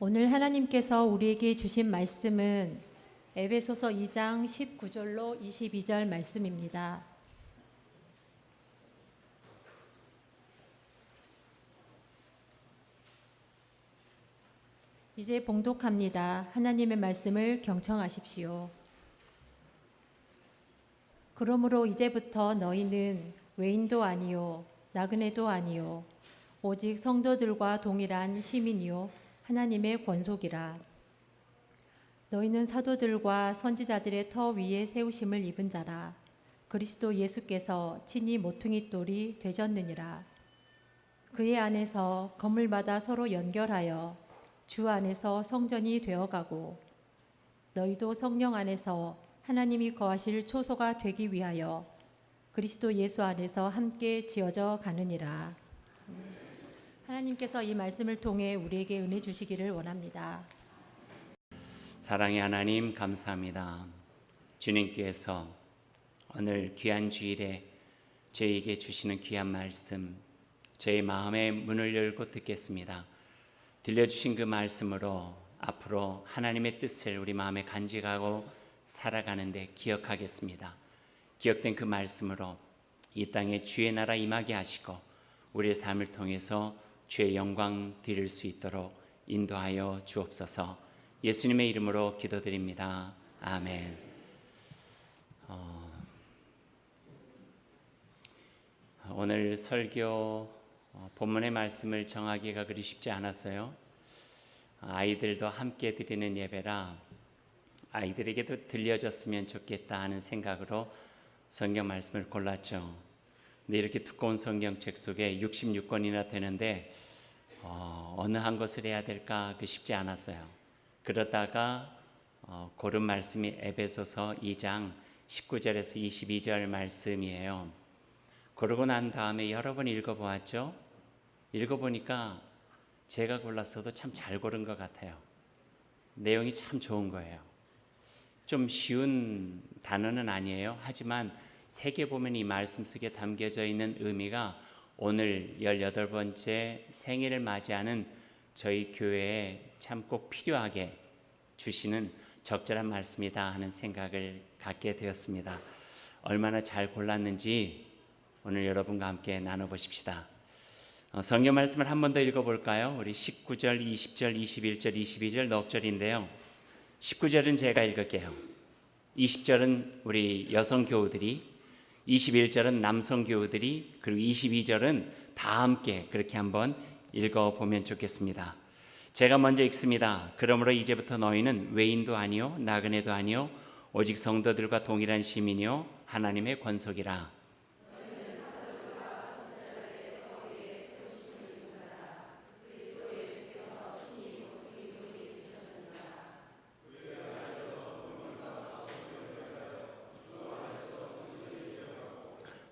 오늘 하나님께서 우리에게 주신 말씀은 에베소서 2장 19절로 22절 말씀입니다. 이제 봉독합니다. 하나님의 말씀을 경청하십시오. 그러므로 이제부터 너희는 외인도 아니요 나그네도 아니요 오직 성도들과 동일한 시민이요 하나님의 권속이라. 너희는 사도들과 선지자들의 터 위에 세우심을 입은 자라. 그리스도 예수께서 친히 모퉁이 돌이 되셨느니라. 그의 안에서 건물마다 서로 연결하여 주 안에서 성전이 되어가고, 너희도 성령 안에서 하나님이 거하실 초소가 되기 위하여 그리스도 예수 안에서 함께 지어져 가느니라. 하나님께서 이 말씀을 통해 우리에게 은혜 주시기를 원합니다. 사랑의 하나님, 감사합니다. 주님께서 오늘 귀한 주일에 저희에게 주시는 귀한 말씀, 저희 마음의 문을 열고 듣겠습니다. 들려주신 그 말씀으로 앞으로 하나님의 뜻을 우리 마음에 간직하고 살아가는데 기억하겠습니다. 기억된 그 말씀으로 이 땅에 주의 나라 임하게 하시고 우리의 삶을 통해서 주의 영광 드릴 수 있도록 인도하여 주옵소서. 예수님의 이름으로 기도드립니다. 아멘. 오늘 설교 본문의 말씀을 정하기가 그리 쉽지 않았어요. 아이들도 함께 드리는 예배라 아이들에게도 들려졌으면 좋겠다 하는 생각으로 성경 말씀을 골랐죠. 근데 이렇게 두꺼운 성경책 속에 66권이나 되는데 어느 한 것을 해야 될까 쉽지 않았어요. 그러다가 고른 말씀이 에베소서 2장 19절에서 22절 말씀이에요. 고르고 난 다음에 여러 번 읽어보았죠. 읽어보니까 제가 골랐어도 참 잘 고른 것 같아요. 내용이 참 좋은 거예요. 좀 쉬운 단어는 아니에요. 하지만 세계 보면 이 말씀 속에 담겨져 있는 의미가 오늘 18번째 생일을 맞이하는 저희 교회에 참 꼭 필요하게 주시는 적절한 말씀이다 하는 생각을 갖게 되었습니다. 얼마나 잘 골랐는지 오늘 여러분과 함께 나눠보십시다. 성경 말씀을 한 번 더 읽어볼까요? 우리 19절, 20절, 21절, 22절 넉 절인데요. 19절은 제가 읽을게요. 20절은 우리 여성 교우들이, 21절은 남성 교우들이, 그리고 22절은 다 함께 그렇게 한번 읽어보면 좋겠습니다. 제가 먼저 읽습니다. 그러므로 이제부터 너희는 외인도 아니요 나그네도 아니요 오직 성도들과 동일한 시민이요 하나님의 권속이라.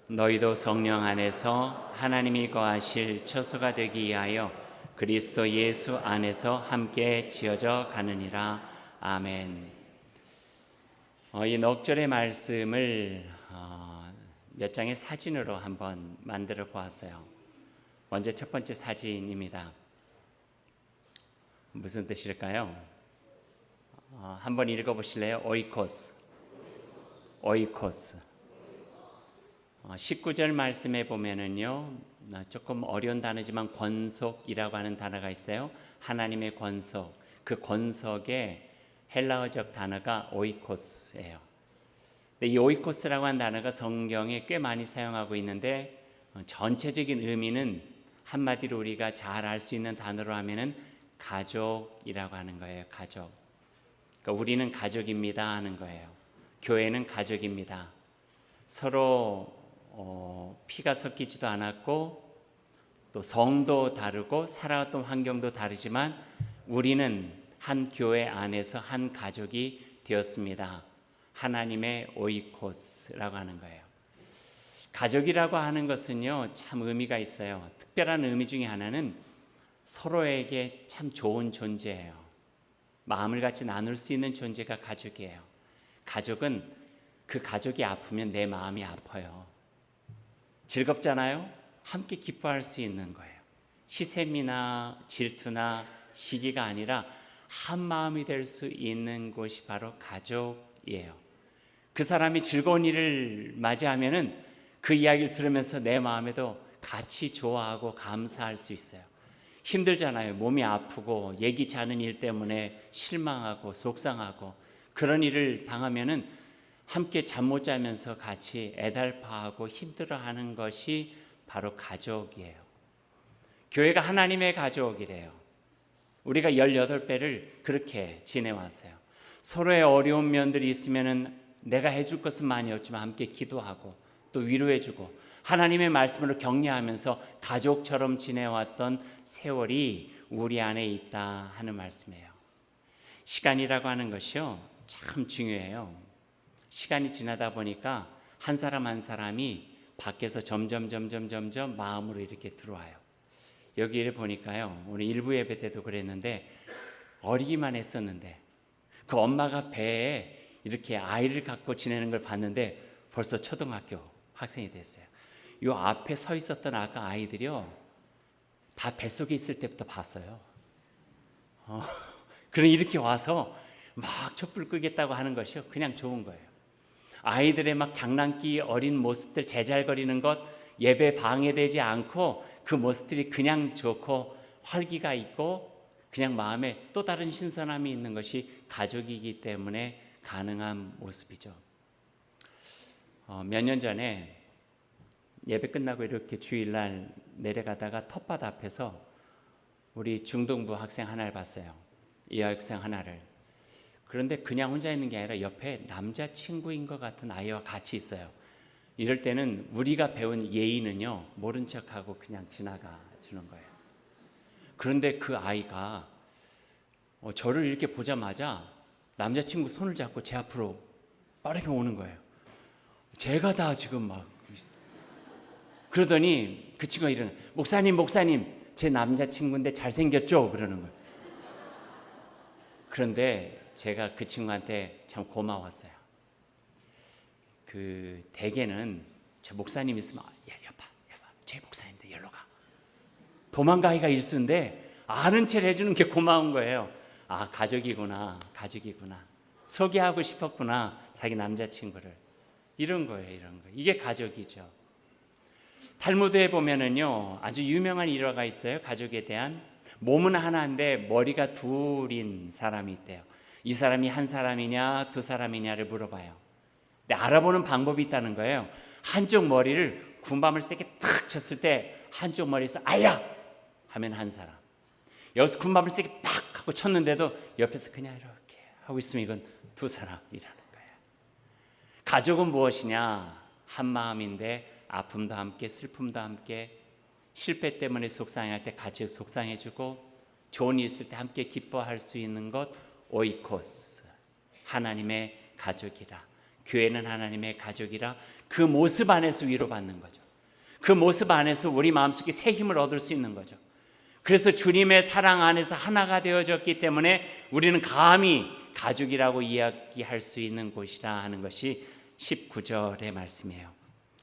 너희도 성령 안에서 하나님이 거하실 처소가 되기 위하여 그리스도 예수 안에서 함께 지어져 가느니라. 아멘. 이 넉 절의 말씀을 몇 장의 사진으로 한번 만들어 보았어요. 먼저 첫 번째 사진입니다. 무슨 뜻일까요? 한번 읽어보실래요? 오이코스. 오이코스. 19절 말씀에 보면은요, 조금 어려운 단어지만 권속이라고 하는 단어가 있어요. 하나님의 권속. 그 권속의 헬라어적 단어가 오이코스예요. 이 오이코스라고 하는 단어가 성경에 꽤 많이 사용하고 있는데 전체적인 의미는 한마디로 우리가 잘 알 수 있는 단어로 하면은 가족이라고 하는 거예요. 가족. 그러니까 우리는 가족입니다 하는 거예요. 교회는 가족입니다. 서로 피가 섞이지도 않았고 또 성도 다르고 살아왔던 환경도 다르지만 우리는 한 교회 안에서 한 가족이 되었습니다. 하나님의 오이코스라고 하는 거예요. 가족이라고 하는 것은요 참 의미가 있어요. 특별한 의미 중에 하나는 서로에게 참 좋은 존재예요. 마음을 같이 나눌 수 있는 존재가 가족이에요. 가족은 그 가족이 아프면 내 마음이 아파요. 즐겁잖아요? 함께 기뻐할 수 있는 거예요. 시샘이나 질투나 시기가 아니라 한 마음이 될 수 있는 곳이 바로 가족이에요. 그 사람이 즐거운 일을 맞이하면은 그 이야기를 들으면서 내 마음에도 같이 좋아하고 감사할 수 있어요. 힘들잖아요. 몸이 아프고 예기치 않은 일 때문에 실망하고 속상하고 그런 일을 당하면은 함께 잠 못 자면서 같이 애달파하고 힘들어하는 것이 바로 가족이에요. 교회가 하나님의 가족이래요. 우리가 18배를 그렇게 지내왔어요. 서로의 어려운 면들이 있으면은 내가 해줄 것은 많이 없지만 함께 기도하고 또 위로해주고 하나님의 말씀으로 격려하면서 가족처럼 지내왔던 세월이 우리 안에 있다 하는 말씀이에요. 시간이라고 하는 것이요 참 중요해요. 시간이 지나다 보니까 한 사람 한 사람이 밖에서 점점 마음으로 이렇게 들어와요. 여기를 보니까요, 우리 일부 예배 때도 그랬는데 어리기만 했었는데 그 엄마가 배에 이렇게 아이를 갖고 지내는 걸 봤는데 벌써 초등학교 학생이 됐어요. 요 앞에 서 있었던 아까 아이들이요 다 뱃속에 있을 때부터 봤어요. 그럼 이렇게 와서 막 촛불 끄겠다고 하는 것이요 그냥 좋은 거예요. 아이들의 막 장난기 어린 모습들 제잘거리는 것 예배 방해되지 않고 그 모습들이 그냥 좋고 활기가 있고 그냥 마음에 또 다른 신선함이 있는 것이 가족이기 때문에 가능한 모습이죠. 몇 년 전에 예배 끝나고 이렇게 주일날 내려가다가 텃밭 앞에서 우리 중동부 학생 하나를 봤어요. 여학생 하나를. 그런데 그냥 혼자 있는 게 아니라 옆에 남자친구인 것 같은 아이와 같이 있어요. 이럴 때는 우리가 배운 예의는요 모른 척하고 그냥 지나가 주는 거예요. 그런데 그 아이가 저를 이렇게 보자마자 남자친구 손을 잡고 제 앞으로 빠르게 오는 거예요. 제가 다 지금 막 그러더니 그 친구가 이러는 목사님 제 남자친구인데 잘생겼죠? 그러는 거예요. 그런데 제가 그 친구한테 참 고마웠어요. 그 대개는 저 목사님 있으면 여봐 제 목사님인데 열로 가 도망가기가 일수인데 아는 체를 해주는 게 고마운 거예요. 아 가족이구나 소개하고 싶었구나 자기 남자친구를 이런 거예요. 이게 가족이죠. 탈무드에 보면은요 아주 유명한 일화가 있어요. 가족에 대한 몸은 하나인데 머리가 둘인 사람이 있대요. 이 사람이 한 사람이냐 두 사람이냐를 물어봐요. 근데 알아보는 방법이 있다는 거예요. 한쪽 머리를 군밤을 세게 탁 쳤을 때 한쪽 머리에서 아야 하면 한 사람, 여기서 군밤을 세게 팍 하고 쳤는데도 옆에서 그냥 이렇게 하고 있으면 이건 두 사람이라는 거예요. 가족은 무엇이냐? 한 마음인데 아픔도 함께 슬픔도 함께 실패 때문에 속상할 때 같이 속상해주고 좋은 일 있을 때 함께 기뻐할 수 있는 것 오이코스 하나님의 가족이라 교회는 하나님의 가족이라 그 모습 안에서 위로받는 거죠. 그 모습 안에서 우리 마음속에 새 힘을 얻을 수 있는 거죠. 그래서 주님의 사랑 안에서 하나가 되어졌기 때문에 우리는 감히 가족이라고 이야기할 수 있는 곳이라 하는 것이 19절의 말씀이에요.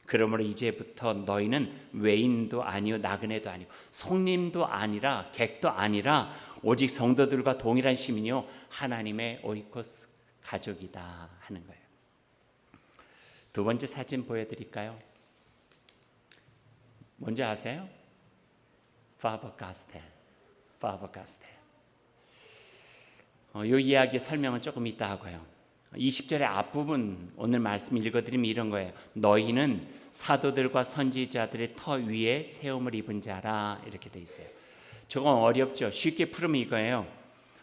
그러므로 이제부터 너희는 외인도 아니요 나그네도 아니고 손님도 아니라 객도 아니라 오직 성도들과 동일한 시민이요 하나님의 오이코스 가족이다 하는 거예요. 두 번째 사진 보여드릴까요? 뭔지 아세요? 파버 가스텔. 이 이야기 설명은 조금 이따 하고요. 20절의 앞부분 오늘 말씀 읽어드리면 이런 거예요. 너희는 사도들과 선지자들의 터 위에 세움을 입은 자라 이렇게 돼 있어요. 조금 어렵죠. 쉽게 풀으면 이거예요.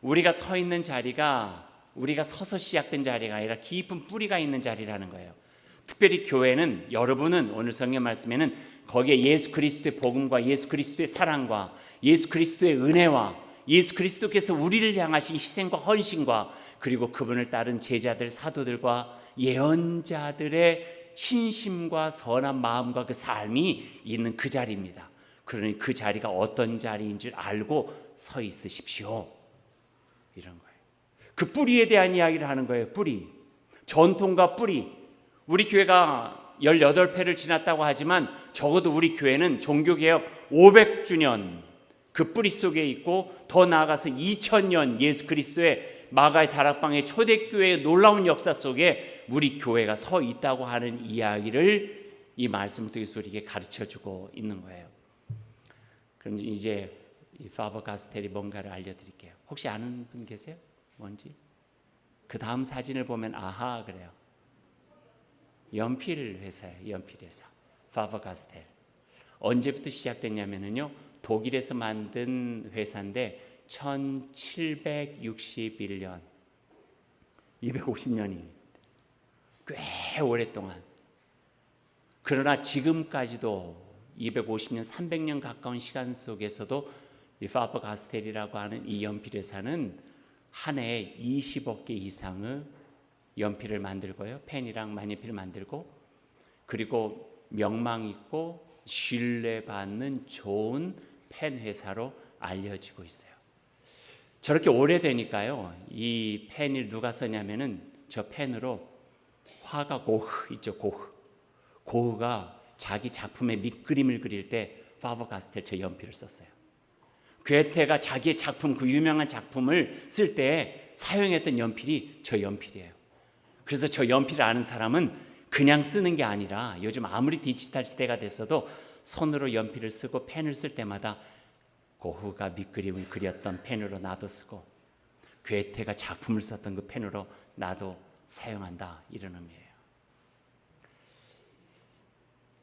우리가 서 있는 자리가 우리가 서서 시작된 자리가 아니라 깊은 뿌리가 있는 자리라는 거예요. 특별히 교회는 여러분은 오늘 성경 말씀에는 거기에 예수 그리스도의 복음과 예수 그리스도의 사랑과 예수 그리스도의 은혜와 예수 그리스도께서 우리를 향하신 희생과 헌신과 그리고 그분을 따른 제자들 사도들과 예언자들의 신심과 선한 마음과 그 삶이 있는 그 자리입니다. 그러니 그 자리가 어떤 자리인 줄 알고 서 있으십시오. 이런 거예요. 그 뿌리에 대한 이야기를 하는 거예요. 뿌리. 전통과 뿌리. 우리 교회가 18회를 지났다고 하지만 적어도 우리 교회는 종교개혁 500주년 그 뿌리 속에 있고, 더 나아가서 2000년 예수 그리스도의 마가의 다락방의 초대교회의 놀라운 역사 속에 우리 교회가 서 있다고 하는 이야기를 이 말씀을 통해서 우리에게 가르쳐주고 있는 거예요. 그럼 이제 이 파버 가스텔이 뭔가를 알려드릴게요. 혹시 아는 분 계세요? 뭔지? 그 다음 사진을 보면 아하 그래요. 연필 회사예요. 연필 회사. 파버 가스텔. 언제부터 시작됐냐면요, 독일에서 만든 회사인데 1761년, 250년이 꽤 오랫동안. 그러나 지금까지도 250년, 300년 가까운 시간 속에서도 이 파버 가스텔이라고 하는 이 연필 회사는 한 해에 20억 개 이상의 연필을 만들고요, 펜이랑 만년필을 만들고, 그리고 명망 있고 신뢰받는 좋은 펜 회사로 알려지고 있어요. 저렇게 오래되니까요, 이 펜을 누가 쓰냐면은 저 펜으로 화가 고흐 있죠, 고흐. 고흐가 자기 작품의 밑그림을 그릴 때 파버 가스텔 저 연필을 썼어요. 괴테가 자기의 작품, 그 유명한 작품을 쓸 때 사용했던 연필이 저 연필이에요. 그래서 저 연필을 아는 사람은 그냥 쓰는 게 아니라, 요즘 아무리 디지털 시대가 됐어도 손으로 연필을 쓰고 펜을 쓸 때마다 고흐가 밑그림을 그렸던 펜으로 나도 쓰고, 괴테가 작품을 썼던 그 펜으로 나도 사용한다, 이런 의미예요.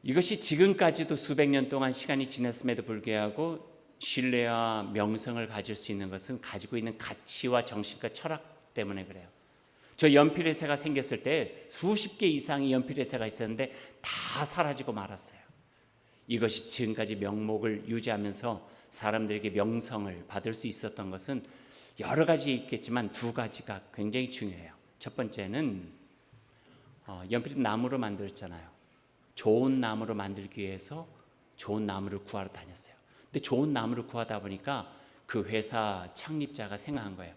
이것이 지금까지도 수백 년 동안 시간이 지났음에도 불구하고 신뢰와 명성을 가질 수 있는 것은 가지고 있는 가치와 정신과 철학 때문에 그래요. 저 연필 회사가 생겼을 때 수십 개 이상의 연필 회사가 있었는데 다 사라지고 말았어요. 이것이 지금까지 명목을 유지하면서 사람들에게 명성을 받을 수 있었던 것은 여러 가지 있겠지만 두 가지가 굉장히 중요해요. 첫 번째는 연필은 나무로 만들었잖아요. 좋은 나무로 만들기 위해서 좋은 나무를 구하러 다녔어요. 근데 좋은 나무를 구하다 보니까 그 회사 창립자가 생각한 거예요.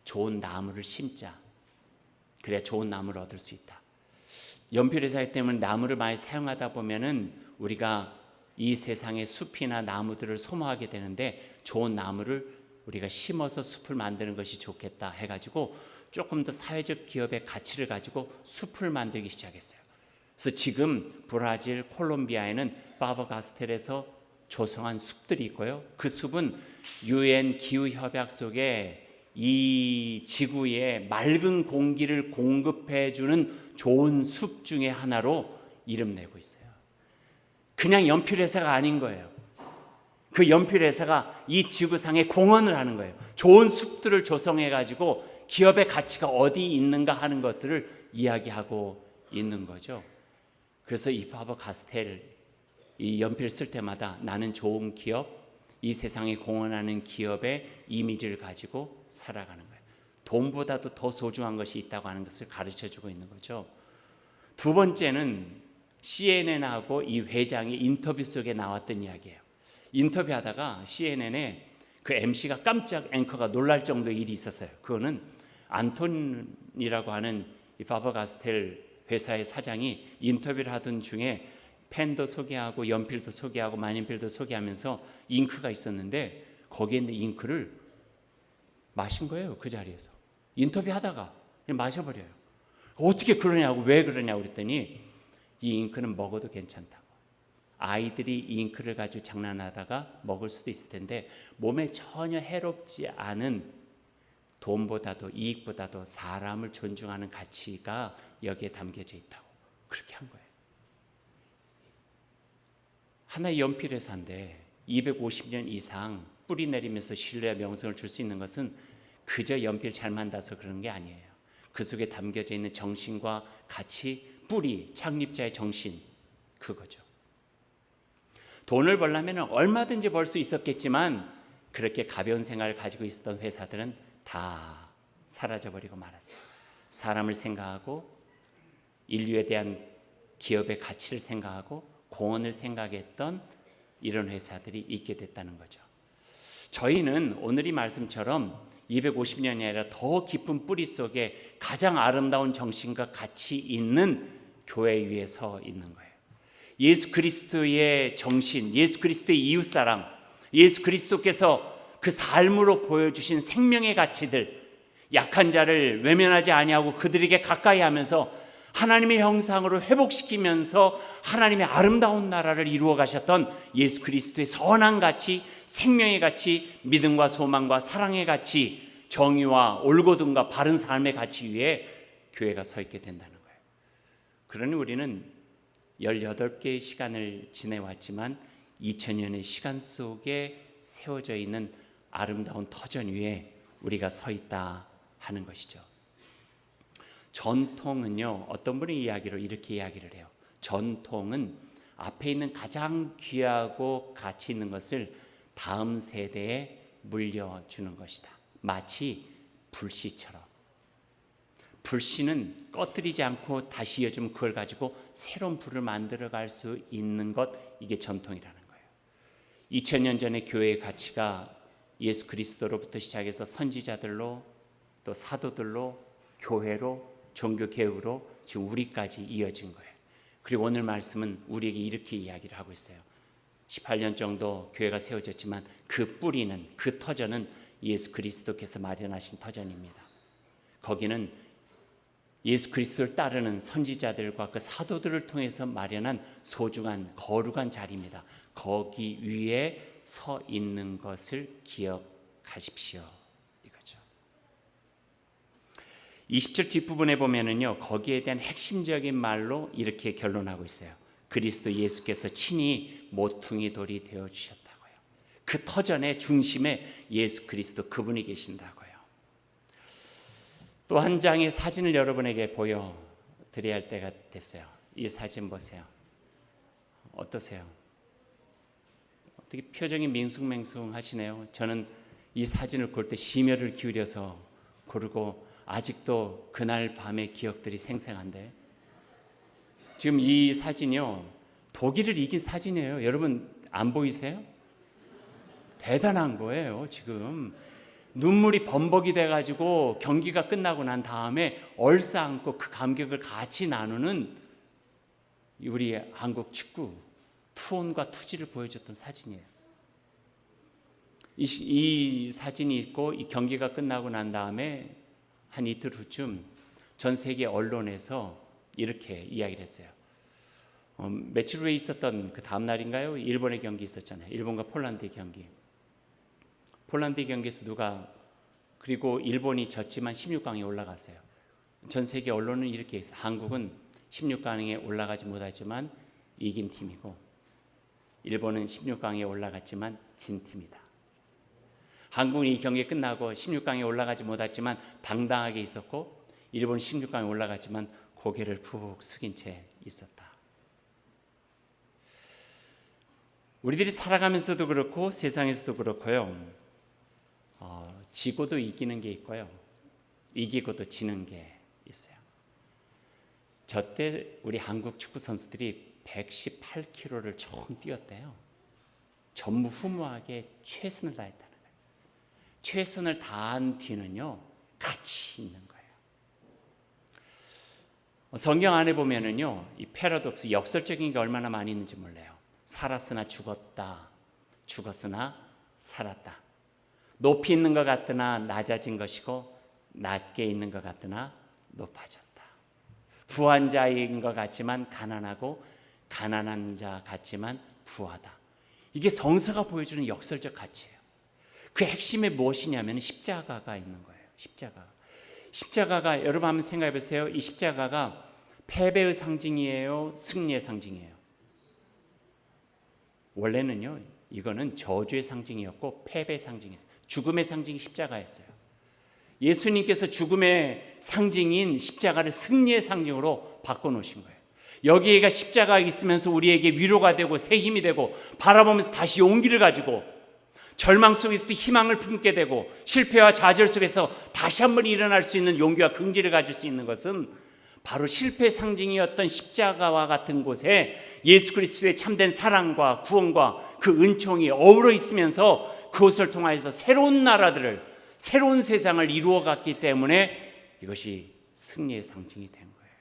좋은 나무를 심자. 그래야 좋은 나무를 얻을 수 있다. 연필 회사 때문에 나무를 많이 사용하다 보면은 우리가 이 세상의 숲이나 나무들을 소모하게 되는데, 좋은 나무를 우리가 심어서 숲을 만드는 것이 좋겠다 해가지고 조금 더 사회적 기업의 가치를 가지고 숲을 만들기 시작했어요. 그래서 지금 브라질, 콜롬비아에는 파버 가스텔에서 조성한 숲들이 있고요. 그 숲은 UN 기후협약 속에 이 지구에 맑은 공기를 공급해주는 좋은 숲 중에 하나로 이름 내고 있어요. 그냥 연필 회사가 아닌 거예요. 그 연필 회사가 이 지구상에 공헌을 하는 거예요. 좋은 숲들을 조성해가지고 기업의 가치가 어디 있는가 하는 것들을 이야기하고 있는 거죠. 그래서 이 파버 가스텔, 이 연필 쓸 때마다 나는 좋은 기업, 이 세상에 공헌하는 기업의 이미지를 가지고 살아가는 거예요. 돈보다도 더 소중한 것이 있다고 하는 것을 가르쳐주고 있는 거죠. 두 번째는 CNN하고 이 회장의 인터뷰 속에 나왔던 이야기예요. 인터뷰하다가 CNN에 그 MC가 깜짝, 앵커가 놀랄 정도의 일이 있었어요. 그거는 안톤이라고 하는 이 파버 가스텔 회사의 사장이 인터뷰를 하던 중에 펜도 소개하고 연필도 소개하고 만년필도 소개하면서 잉크가 있었는데 거기에 있는 잉크를 마신 거예요. 그 자리에서 인터뷰하다가 그냥 마셔버려요. 어떻게 그러냐고, 왜 그러냐고 그랬더니 이 잉크는 먹어도 괜찮다고. 아이들이 이 잉크를 가지고 장난하다가 먹을 수도 있을 텐데 몸에 전혀 해롭지 않은, 돈보다도 이익보다도 사람을 존중하는 가치가 여기에 담겨져 있다고 그렇게 한 거예요. 하나의 연필 회사인데 250년 이상 뿌리 내리면서 신뢰와 명성을 줄 수 있는 것은 그저 연필 잘 만들어서 그런 게 아니에요. 그 속에 담겨져 있는 정신과 가치, 뿌리, 창립자의 정신, 그거죠. 돈을 벌려면 얼마든지 벌 수 있었겠지만 그렇게 가벼운 생활을 가지고 있었던 회사들은 다 사라져버리고 말았어요. 사람을 생각하고 인류에 대한 기업의 가치를 생각하고 공헌을 생각했던 이런 회사들이 있게 됐다는 거죠. 저희는 오늘 이 말씀처럼 250년이 아니라 더 깊은 뿌리 속에 가장 아름다운 정신과 가치 있는 교회 위에 서 있는 거예요. 예수 그리스도의 정신, 예수 그리스도의 이웃사랑, 예수 그리스도께서 그 삶으로 보여주신 생명의 가치들, 약한 자를 외면하지 아니하고 그들에게 가까이 하면서 하나님의 형상으로 회복시키면서 하나님의 아름다운 나라를 이루어 가셨던 예수 그리스도의 선한 가치, 생명의 가치, 믿음과 소망과 사랑의 가치, 정의와 올곧음과 바른 삶의 가치 위에 교회가 서 있게 된다는 거예요. 그러니 우리는 18개의 시간을 지내왔지만 2000년의 시간 속에 세워져 있는 아름다운 터전 위에 우리가 서 있다 하는 것이죠. 전통은요, 어떤 분의 이야기로 이렇게 이야기를 해요. 전통은 앞에 있는 가장 귀하고 가치 있는 것을 다음 세대에 물려주는 것이다. 마치 불씨처럼. 불씨는 꺼뜨리지 않고 다시 이어주면 그걸 가지고 새로운 불을 만들어갈 수 있는 것, 이게 전통이라는 거예요. 2000년 전에 교회의 가치가 예수 그리스도로부터 시작해서 선지자들로, 또 사도들로, 교회로, 종교개혁으로 지금 우리까지 이어진 거예요. 그리고 오늘 말씀은 우리에게 이렇게 이야기를 하고 있어요. 18년 정도 교회가 세워졌지만 그 뿌리는, 그 터전은 예수 그리스도께서 마련하신 터전입니다. 거기는 예수 그리스도를 따르는 선지자들과 그 사도들을 통해서 마련한 소중한 거룩한 자리입니다. 거기 위에 서 있는 것을 기억하십시오. 20절 뒷부분에 보면은요, 거기에 대한 핵심적인 말로 이렇게 결론하고 있어요. 그리스도 예수께서 친히 모퉁이 돌이 되어 주셨다고요. 그 터전의 중심에 예수 그리스도 그분이 계신다고요. 또 한 장의 사진을 여러분에게 보여드려야 할 때가 됐어요. 이 사진 보세요. 어떠세요? 어떻게 표정이 밍숭맹숭하시네요. 저는 이 사진을 볼 때 심혈을 기울여서 고르고 아직도 그날 밤의 기억들이 생생한데, 지금 이 사진이요, 독일을 이긴 사진이에요. 여러분 안 보이세요? 대단한 거예요. 지금 눈물이 범벅이 돼가지고 경기가 끝나고 난 다음에 얼싸안고 그 감격을 같이 나누는 우리 한국 축구 투혼과 투지를 보여줬던 사진이에요. 이 사진이 있고 이 경기가 끝나고 난 다음에 한 이틀 후쯤 전 세계 언론에서 이렇게 이야기를 했어요. 며칠 후에 있었던 그 다음 날인가요? 일본의 경기 있었잖아요. 일본과 폴란드의 경기. 폴란드의 경기에서 그리고 일본이 졌지만 16강에 올라갔어요. 전 세계 언론은 이렇게 했어요. 한국은 16강에 올라가지 못하지만 이긴 팀이고, 일본은 16강에 올라갔지만 진 팀이다. 한국은 이 경기 끝나고 16강에 올라가지 못했지만 당당하게 있었고, 일본은 16강에 올라갔지만 고개를 푹 숙인 채 있었다. 우리들이 살아가면서도 그렇고 세상에서도 그렇고요, 지고도 이기는 게 있고요, 이기고도 지는 게 있어요. 저 때 우리 한국 축구 선수들이 118km를 총 뛰었대요. 전무후무하게 최선을 다했다는 거예요. 최선을 다한 뒤는요, 가치 있는 거예요. 성경 안에 보면은요, 이 패러독스, 역설적인 게 얼마나 많이 있는지 몰라요. 살았으나 죽었다, 죽었으나 살았다. 높이 있는 것 같으나 낮아진 것이고, 낮게 있는 것 같으나 높아졌다. 부한 자인 것 같지만 가난하고, 가난한 자 같지만 부하다. 이게 성서가 보여주는 역설적 가치예요. 그 핵심이 무엇이냐면 십자가가 있는 거예요. 십자가가 여러분 한번 생각해 보세요. 이 십자가가 패배의 상징이에요, 승리의 상징이에요? 원래는요, 이거는 저주의 상징이었고 패배의 상징이었어요. 죽음의 상징이 십자가였어요. 예수님께서 죽음의 상징인 십자가를 승리의 상징으로 바꿔놓으신 거예요. 여기에가 십자가가 있으면서 우리에게 위로가 되고 새 힘이 되고, 바라보면서 다시 용기를 가지고, 절망 속에서도 희망을 품게 되고, 실패와 좌절 속에서 다시 한번 일어날 수 있는 용기와 긍지를 가질 수 있는 것은 바로 실패 상징이었던 십자가와 같은 곳에 예수 그리스도의 참된 사랑과 구원과 그 은총이 어우러 있으면서 그것을 통하여서 새로운 나라들을, 새로운 세상을 이루어갔기 때문에 이것이 승리의 상징이 된 거예요.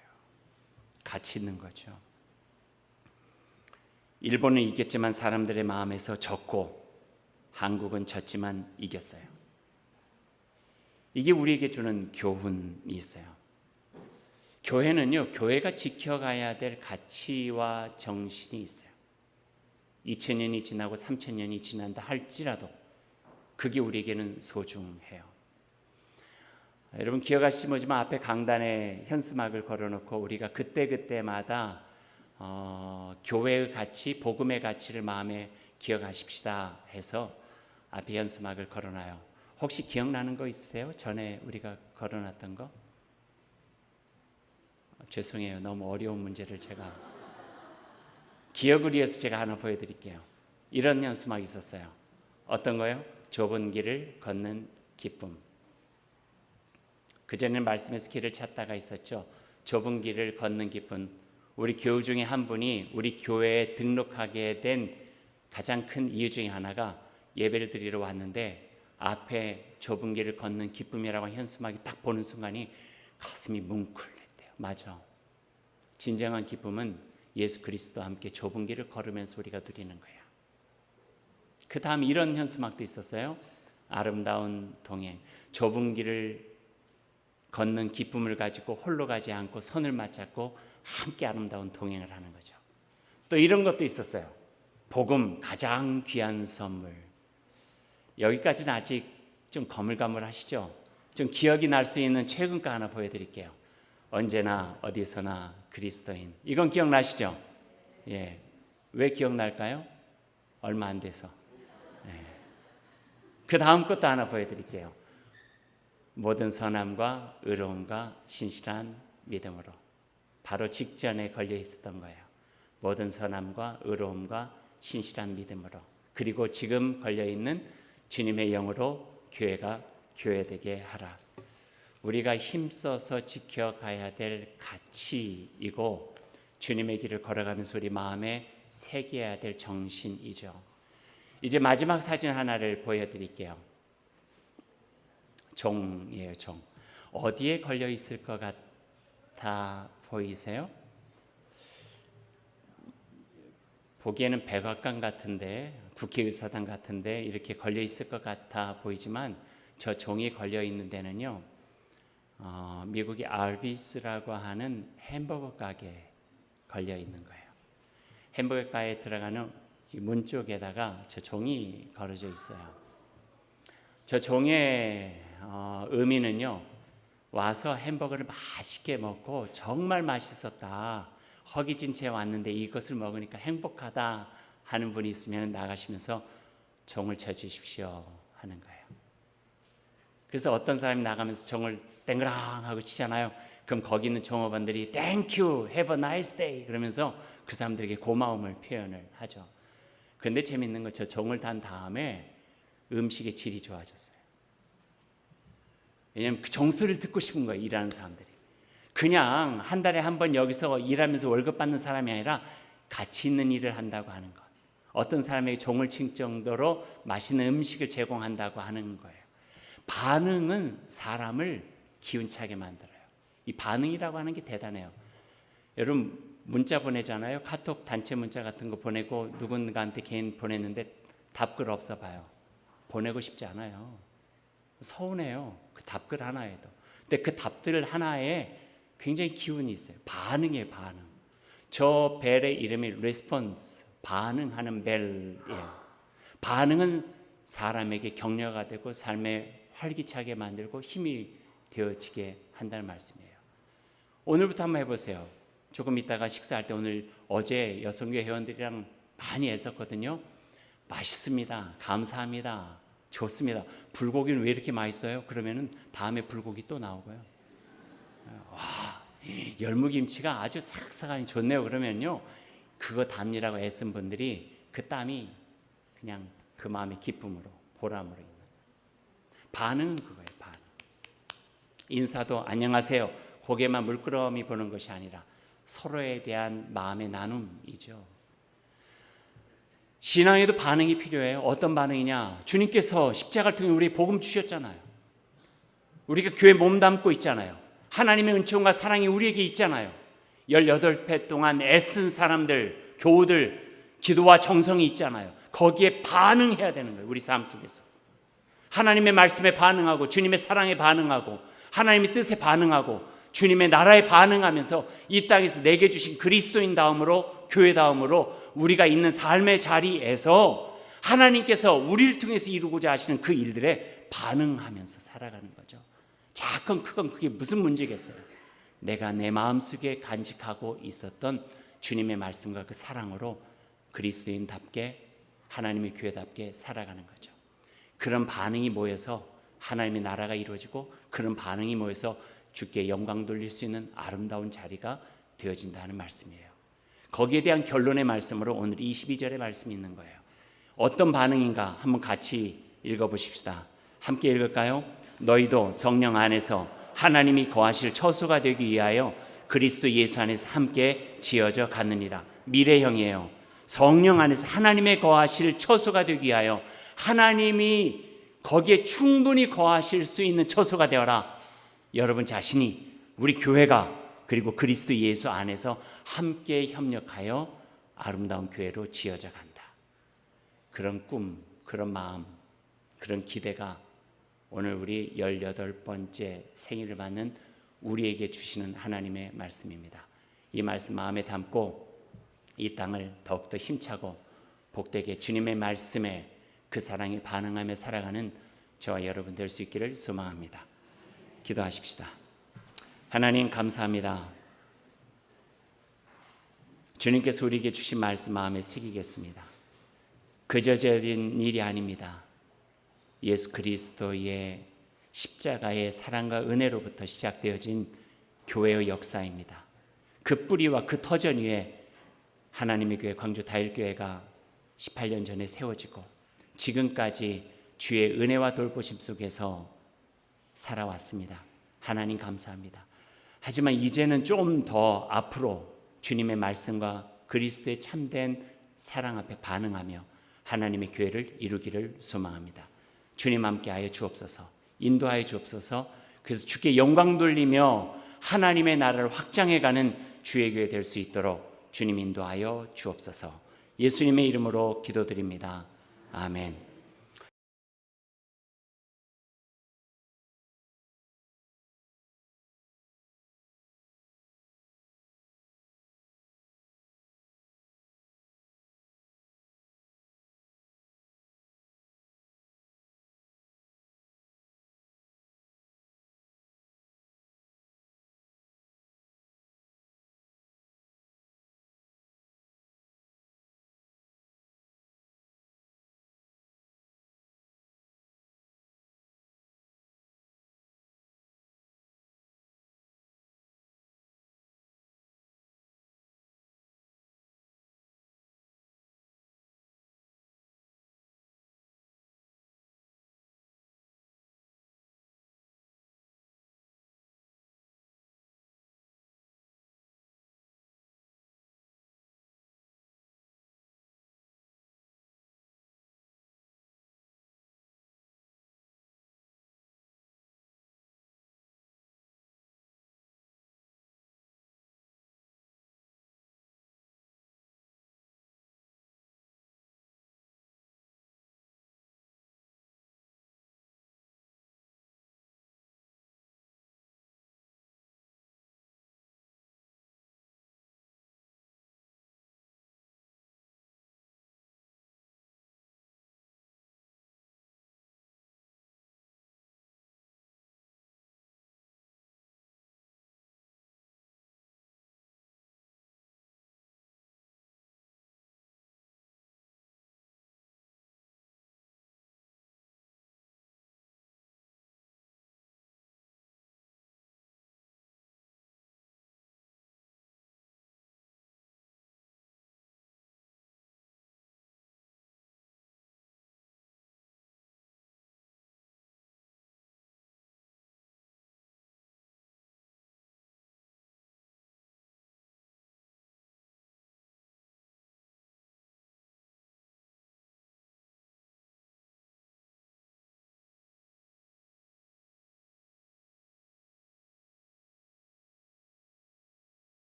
가치 있는 거죠. 일본은 이겼지만 사람들의 마음에서 졌고, 한국은 졌지만 이겼어요. 이게 우리에게 주는 교훈이 있어요. 교회는요, 교회가 지켜가야 될 가치와 정신이 있어요. 2000년이 지나고 3000년이 지난다 할지라도 그게 우리에게는 소중해요. 여러분 기억하시지 모르지만 앞에 강단에 현수막을 걸어놓고 우리가 그때그때마다 교회의 가치, 복음의 가치를 마음에 기억하십시다 해서 앞에 현수막을 걸어놔요. 혹시 기억나는 거 있으세요? 전에 우리가 걸어놨던 거? 죄송해요. 너무 어려운 문제를 제가 기억을 위해서 제가 하나 보여드릴게요. 이런 현수막이 있었어요. 어떤 거요? 좁은 길을 걷는 기쁨. 그전에 말씀에서 길을 찾다가 있었죠. 좁은 길을 걷는 기쁨. 우리 교우 중에 한 분이 우리 교회에 등록하게 된 가장 큰 이유 중에 하나가 예배를 드리러 왔는데 앞에 좁은 길을 걷는 기쁨이라고 현수막이 딱 보는 순간이 가슴이 뭉클했대요. 맞아. 진정한 기쁨은 예수 그리스도와 함께 좁은 길을 걸으면서 우리가 누리는 거야. 그 다음 이런 현수막도 있었어요. 아름다운 동행. 좁은 길을 걷는 기쁨을 가지고 홀로 가지 않고 손을 맞잡고 함께 아름다운 동행을 하는 거죠. 또 이런 것도 있었어요. 복음 가장 귀한 선물. 여기까지는 아직 좀 거물거물하시죠? 좀 기억이 날 수 있는 최근 거 하나 보여드릴게요. 언제나 어디서나 그리스도인. 이건 기억나시죠? 예. 왜 기억날까요? 얼마 안 돼서. 예. 그 다음 것도 하나 보여드릴게요. 모든 선함과 의로움과 신실한 믿음으로. 바로 직전에 걸려 있었던 거예요. 모든 선함과 의로움과 신실한 믿음으로. 그리고 지금 걸려 있는 주님의 영으로 교회가 교회되게 하라. 우리가 힘써서 지켜가야 될 가치이고 주님의 길을 걸어가면서 우리 마음에 새겨야 될 정신이죠. 이제 마지막 사진 하나를 보여드릴게요. 종이에요, 종. 어디에 걸려 있을 것 같아 보이세요? 보기에는 백악관 같은데, 국회의사당 같은데 이렇게 걸려 있을 것 같아 보이지만 저 종이 걸려 있는 데는요, 미국의 알비스라고 하는 햄버거 가게에 걸려 있는 거예요. 햄버거 가게에 들어가는 이 문 쪽에다가 저 종이 걸어져 있어요. 저 종의 의미는요, 와서 햄버거를 맛있게 먹고 정말 맛있었다, 허기진 채 왔는데 이것을 먹으니까 행복하다 하는 분이 있으면 나가시면서 종을 쳐주십시오 하는 거예요. 그래서 어떤 사람이 나가면서 종을 땡그랑 하고 치잖아요. 그럼 거기 있는 종업원들이 Thank you, have a nice day 그러면서 그 사람들에게 고마움을 표현을 하죠. 그런데 재밌는 건 저 종을 단 다음에 음식의 질이 좋아졌어요. 왜냐하면 그 종소리를 듣고 싶은 거예요. 일하는 사람들이. 그냥 한 달에 한 번 여기서 일하면서 월급 받는 사람이 아니라 가치 있는 일을 한다고 하는 것. 어떤 사람에게 종을 칠 정도로 맛있는 음식을 제공한다고 하는 거예요. 반응은 사람을 기운차게 만들어요. 이 반응이라고 하는 게 대단해요. 여러분 문자 보내잖아요. 카톡 단체 문자 같은 거 보내고 누군가한테 개인 보냈는데 답글 없어 봐요. 보내고 싶지 않아요. 서운해요. 그 답글 하나에도. 근데 그 답글 하나에 굉장히 기운이 있어요. 반응이에요, 반응. 저 벨의 이름이 레스폰스, 반응하는 벨이에요. 반응은 사람에게 격려가 되고 삶에 활기차게 만들고 힘이 되어지게 한다는 말씀이에요. 오늘부터 한번 해보세요. 조금 있다가 식사할 때 어제 여성교회 회원들이랑 많이 애썼거든요. 맛있습니다. 감사합니다. 좋습니다. 불고기는 왜 이렇게 맛있어요? 그러면은 다음에 불고기 또 나오고요. 와, 열무김치가 아주 삭삭하니 좋네요. 그러면요, 그거 담느라고 애쓴 분들이 그 땀이 그냥 그 마음의 기쁨으로, 보람으로 있는. 반응은 그거예요. 반응. 인사도 안녕하세요, 고개만 물끄러미 보는 것이 아니라 서로에 대한 마음의 나눔이죠. 신앙에도 반응이 필요해요. 어떤 반응이냐? 주님께서 십자가를 통해 우리 복음 주셨잖아요. 우리가 교회 몸담고 있잖아요. 하나님의 은총과 사랑이 우리에게 있잖아요. 18회 동안 애쓴 사람들, 교우들, 기도와 정성이 있잖아요. 거기에 반응해야 되는 거예요. 우리 삶 속에서 하나님의 말씀에 반응하고 주님의 사랑에 반응하고 하나님의 뜻에 반응하고 주님의 나라에 반응하면서 이 땅에서 내게 주신 그리스도인 다음으로 교회 다음으로 우리가 있는 삶의 자리에서 하나님께서 우리를 통해서 이루고자 하시는 그 일들에 반응하면서 살아가는 거죠. 작건 크건 그게 무슨 문제겠어요. 내가 내 마음속에 간직하고 있었던 주님의 말씀과 그 사랑으로 그리스도인답게 하나님의 교회답게 살아가는 거죠. 그런 반응이 모여서 하나님의 나라가 이루어지고 그런 반응이 모여서 주께 영광 돌릴 수 있는 아름다운 자리가 되어진다는 말씀이에요. 거기에 대한 결론의 말씀으로 오늘 22절의 말씀이 있는 거예요. 어떤 반응인가 한번 같이 읽어보십시다. 함께 읽을까요? 너희도 성령 안에서 하나님이 거하실 처소가 되기 위하여 그리스도 예수 안에서 함께 지어져 갔느니라. 미래형이에요. 성령 안에서 하나님의 거하실 처소가 되기 위하여 하나님이 거기에 충분히 거하실 수 있는 처소가 되어라. 여러분 자신이 우리 교회가 그리고 그리스도 예수 안에서 함께 협력하여 아름다운 교회로 지어져 간다. 그런 꿈, 그런 마음, 그런 기대가 오늘 우리 18번째 생일을 맞는 우리에게 주시는 하나님의 말씀입니다. 이 말씀 마음에 담고 이 땅을 더욱더 힘차고 복되게 주님의 말씀에 그 사랑에 반응하며 살아가는 저와 여러분 될 수 있기를 소망합니다. 기도하십시다. 하나님 감사합니다. 주님께서 우리에게 주신 말씀 마음에 새기겠습니다. 그저 된 일이 아닙니다. 예수 그리스도의 십자가의 사랑과 은혜로부터 시작되어진 교회의 역사입니다. 그 뿌리와 그 터전 위에 하나님의 교회 광주 다일교회가 18년 전에 세워지고 지금까지 주의 은혜와 돌보심 속에서 살아왔습니다. 하나님 감사합니다. 하지만 이제는 좀 더 앞으로 주님의 말씀과 그리스도의 참된 사랑 앞에 반응하며 하나님의 교회를 이루기를 소망합니다. 주님 함께하여 주옵소서. 인도하여 주옵소서. 그래서 주께 영광 돌리며 하나님의 나라를 확장해가는 주의 교회 될 수 있도록 주님 인도하여 주옵소서. 예수님의 이름으로 기도드립니다. 아멘.